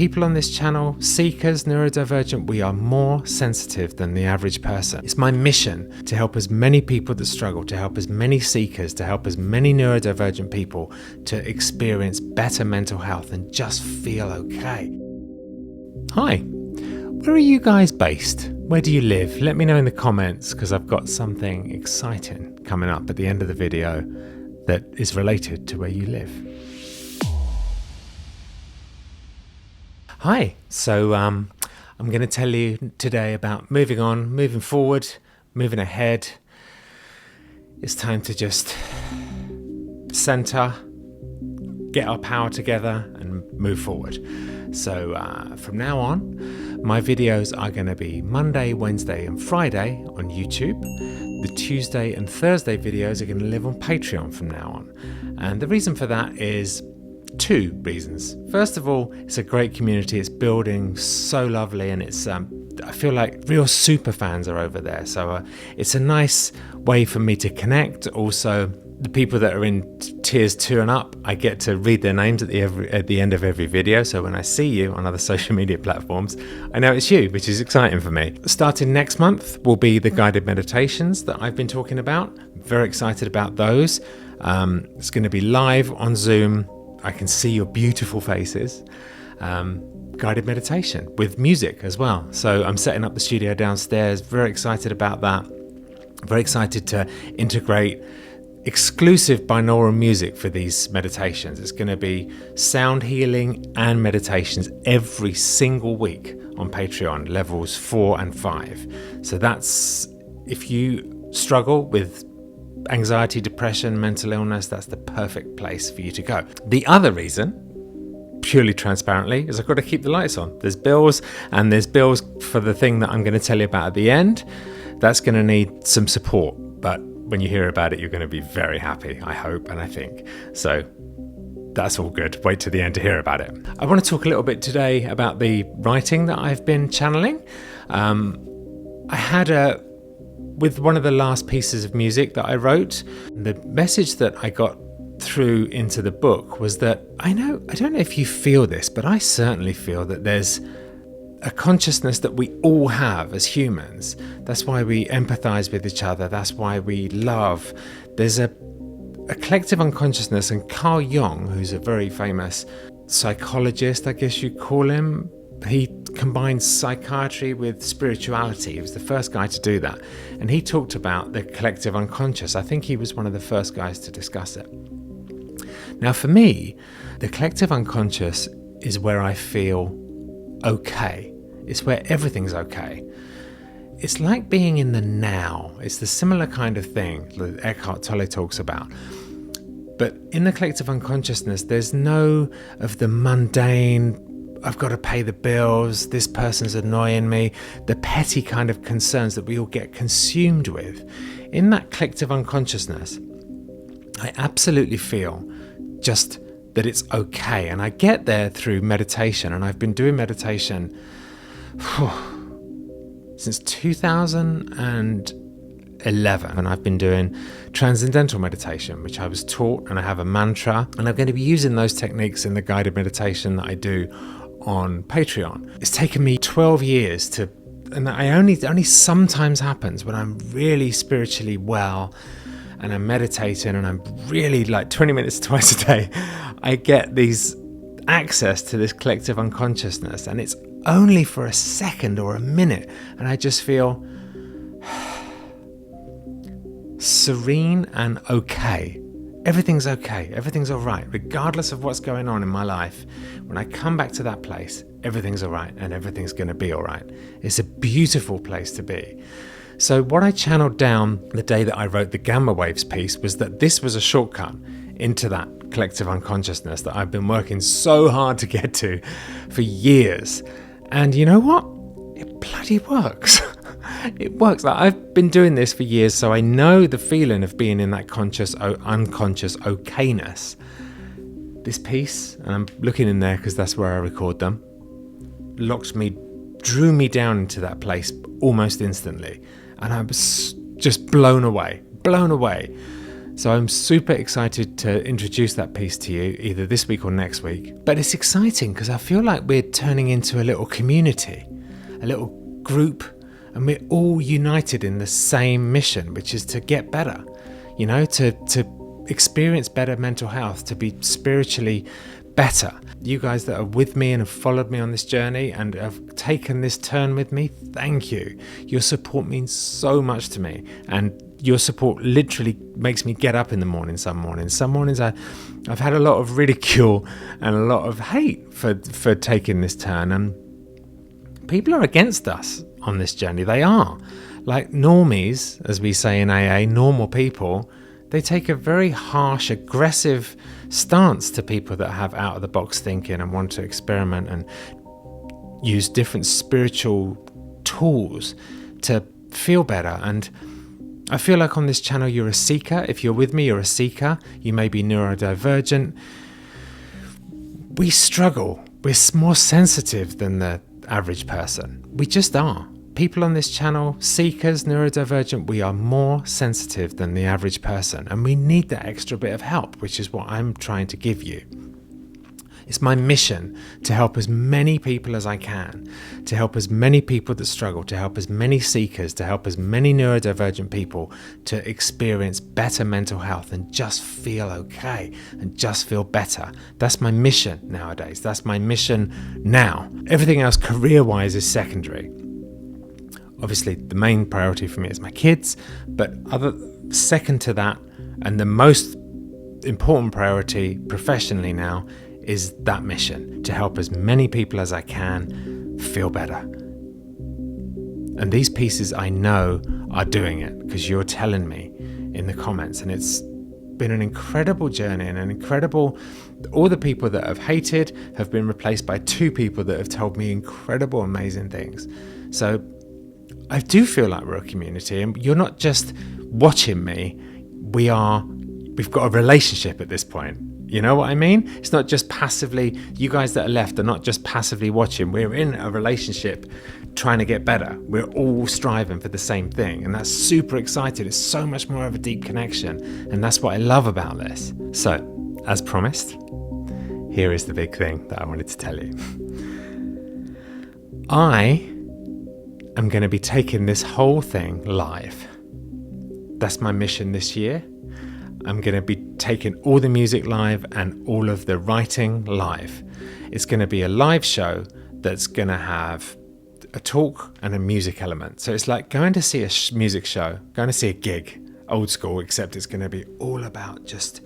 People on this channel, seekers, neurodivergent, we are more sensitive than the average person. It's my mission to help as many people that struggle, to help as many seekers, to help as many neurodivergent people to experience better mental health and just feel okay. Hi, where are you guys based? Where do you live? Let me know in the comments, because I've got something exciting coming up at the end of the video that is related to where you live. Hi, so I'm going to tell you today about moving on, moving forward, moving ahead. It's time to just center, get our power together and move forward. So from now on, my videos are going to be Monday, Wednesday and Friday on YouTube. The Tuesday and Thursday videos are going to live on Patreon from now on. And the reason for that is two reasons. First of all, it's a great community. It's building so lovely, and it's I feel like real super fans are over there. So it's a nice way for me to connect. Also, the people that are in tiers 2 and up, I get to read their names at the end of every video. So when I see you on other social media platforms, I know it's you, which is exciting for me. Starting next month will be the guided meditations that I've been talking about. I'm very excited about those. It's going to be live on Zoom. I can see your beautiful faces. Guided meditation with music as well. So I'm setting up the studio downstairs. Very excited about that. Very excited to integrate exclusive binaural music for these meditations. It's going to be sound healing and meditations every single week on Patreon, levels 4 and 5. So that's, if you struggle with anxiety, depression, mental illness, that's the perfect place for you to go. The other reason, purely transparently, is I've got to keep the lights on. There's bills, and there's bills for the thing that I'm going to tell you about at the end. That's going to need some support, but when you hear about it, you're going to be very happy, I hope and I think. So that's all good. Wait till the end to hear about it. I want to talk a little bit today about the writing that I've been channeling. I had with one of the last pieces of music that I wrote, the message that I got through into the book was that I don't know if you feel this, but I certainly feel that there's a consciousness that we all have as humans. That's why we empathize with each other. That's why we love. There's a collective unconsciousness, and Carl Jung, who's a very famous psychologist, I guess you'd call him, he combined psychiatry with spirituality. He was the first guy to do that. And he talked about the collective unconscious. I think he was one of the first guys to discuss it. Now, for me, the collective unconscious is where I feel okay. It's where everything's okay. It's like being in the now. It's the similar kind of thing that Eckhart Tolle talks about. But in the collective unconsciousness, there's no of the mundane, I've got to pay the bills, this person's annoying me, the petty kind of concerns that we all get consumed with. In that collective unconsciousness, I absolutely feel just that it's okay. And I get there through meditation, and I've been doing meditation since 2011, and I've been doing transcendental meditation, which I was taught, and I have a mantra, and I'm going to be using those techniques in the guided meditation that I do on Patreon. It's taken me 12 years to, and it only sometimes happens when I'm really spiritually well and I'm meditating and I'm really like 20 minutes twice a day, I get these access to this collective unconsciousness, and it's only for a second or a minute, and I just feel serene and okay. Everything's okay. Everything's all right. Regardless of what's going on in my life, when I come back to that place, everything's all right, and everything's going to be all right. It's a beautiful place to be. So what I channeled down the day that I wrote the Gamma Waves piece was that this was a shortcut into that collective unconsciousness that I've been working so hard to get to for years. And you know what? It bloody works. It works. Like, I've been doing this for years, so I know the feeling of being in that conscious, unconscious okayness. This piece, and I'm looking in there because that's where I record them, drew me down into that place almost instantly. And I was just blown away. So I'm super excited to introduce that piece to you either this week or next week. But it's exciting because I feel like we're turning into a little community, a little group, and we're all united in the same mission, which is to get better, to experience better mental health, to be spiritually better. You guys that are with me and have followed me on this journey and have taken this turn with me, thank you. Your support means so much to me, and your support literally makes me get up in the morning. Some mornings I've had a lot of ridicule and a lot of hate for taking this turn, and people are against us on this journey. They are. Like normies, as we say in AA, normal people, they take a very harsh, aggressive stance to people that have out-of-the-box thinking and want to experiment and use different spiritual tools to feel better. And I feel like on this channel you're a seeker. If you're with me, you're a seeker. You may be neurodivergent. We struggle. We're more sensitive than the average person. We just are. People on this channel, seekers, neurodivergent, we are more sensitive than the average person, and we need that extra bit of help, which is what I'm trying to give you. It's my mission to help as many people as I can, to help as many people that struggle, to help as many seekers, to help as many neurodivergent people to experience better mental health and just feel okay and just feel better. That's my mission nowadays. That's my mission now. Everything else career-wise is secondary. Obviously, the main priority for me is my kids, but second to that, and the most important priority professionally now, is that mission to help as many people as I can feel better. And these pieces I know are doing it because you're telling me in the comments, and it's been an incredible journey and all the people that have hated have been replaced by 2 people that have told me incredible, amazing things. So I do feel like we're a community, and you're not just watching me. We've got a relationship at this point. You know what I mean? It's not just passively, you guys that are left are not just passively watching. We're in a relationship trying to get better. We're all striving for the same thing, and that's super exciting. It's so much more of a deep connection, and that's what I love about this. So, as promised, here is the big thing that I wanted to tell you. I am going to be taking this whole thing live. That's my mission this year. I'm going to be taking all the music live and all of the writing live. It's going to be a live show that's going to have a talk and a music element. So it's like going to see a music show, going to see a gig, old school, except it's going to be all about just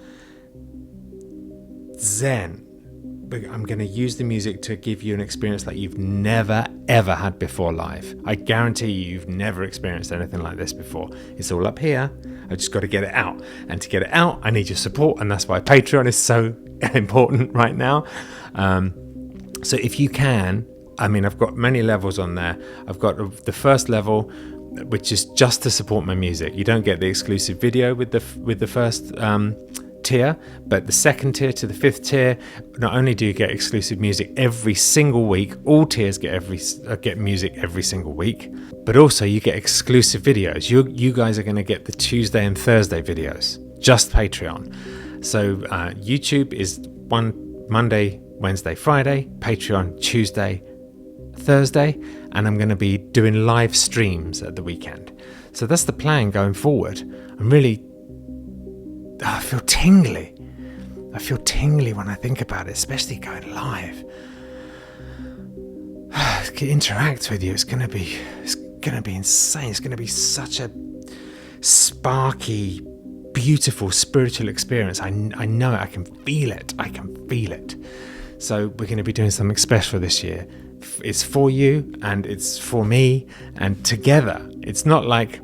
zen. But I'm going to use the music to give you an experience like you've never, ever had before live. I guarantee you've never experienced anything like this before. It's all up here. I've just got to get it out. And to get it out, I need your support. And that's why Patreon is so important right now. So if you can, I've got many levels on there. I've got the first level, which is just to support my music. You don't get the exclusive video with the first tier, but the second tier to the 5th tier, not only do you get exclusive music every single week, all tiers get music every single week, but also you get exclusive videos. You guys are going to get the Tuesday and Thursday videos, just Patreon. So YouTube is Monday, Wednesday, Friday, Patreon Tuesday, Thursday, and I'm going to be doing live streams at the weekend. So that's the plan going forward. I feel tingly. I feel tingly when I think about it, especially going live. Interact with you. It's gonna be insane. It's gonna be such a sparky, beautiful spiritual experience. I know it. I can feel it. So we're going to be doing something special this year. It's for you and it's for me, and together. It's not like,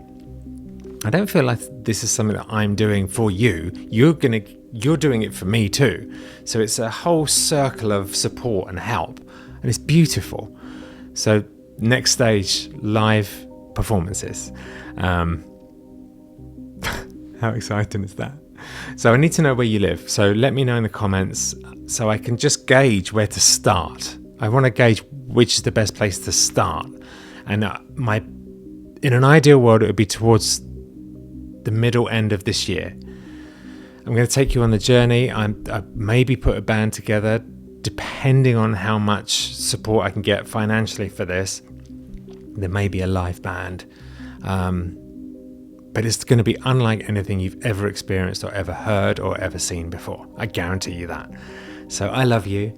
I don't feel like this is something that I'm doing for you. You're doing it for me too. So it's a whole circle of support and help, and it's beautiful. So next stage, live performances. How exciting is that? So I need to know where you live. So let me know in the comments so I can just gauge where to start. I want to gauge which is the best place to start. And in an ideal world, it would be towards the middle end of this year. I'm going to take you on the journey. I maybe put a band together, depending on how much support I can get financially for this. There may be a live band, but it's going to be unlike anything you've ever experienced or ever heard or ever seen before. I guarantee you that. So I love you.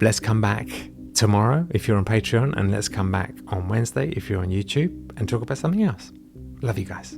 Let's come back tomorrow if you're on Patreon, and let's come back on Wednesday if you're on YouTube and talk about something else. Love you guys.